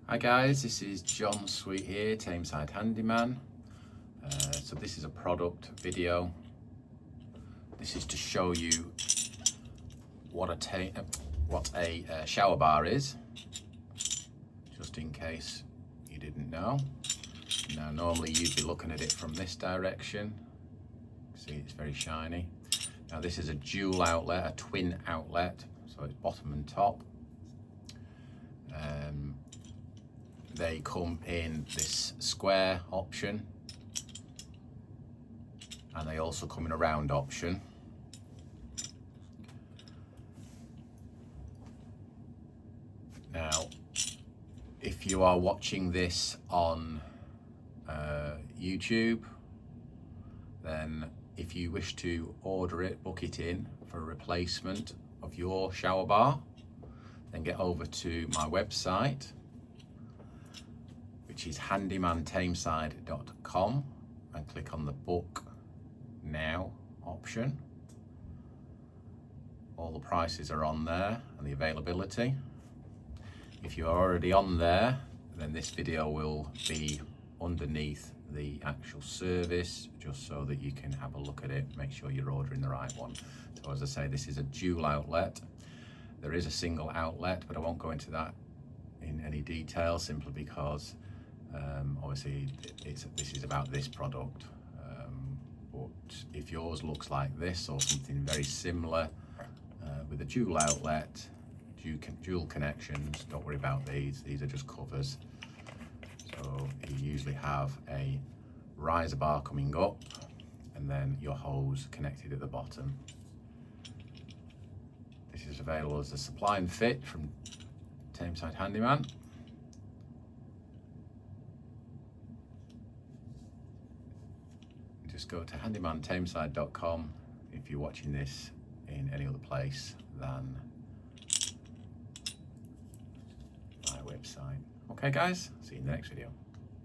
Hi guys, this is John Sweet here, Tameside Handyman. So this is a product video. This is to show you what a shower bar is, just in case you didn't know. Now normally you'd be looking at it from this direction. See, it's very shiny. Now this is a dual outlet, a twin outlet, so it's bottom and top. They come in this square option, and they also come in a round option. Now, if you are watching this on YouTube, then if you wish to order it, book it in for a replacement of your shower bar, then get over to my website, which is handymantameside.com, and click on the book now option. All the prices are on there and the availability. If you're already on there, then this video will be underneath the actual service, just so that you can have a look at it, make sure you're ordering the right one. So as I say, this is a dual outlet. There is a single outlet, but I won't go into that in any detail, simply because obviously this is about this product. But if yours looks like this or something very similar with a dual outlet, dual connections, don't worry about these are just covers. So you usually have a riser bar coming up and then your hose connected at the bottom. This is available as a supply and fit from Tameside Handyman. Just go to handymantameside.com if you're watching this in any other place than my website. Okay guys, see you in the next video.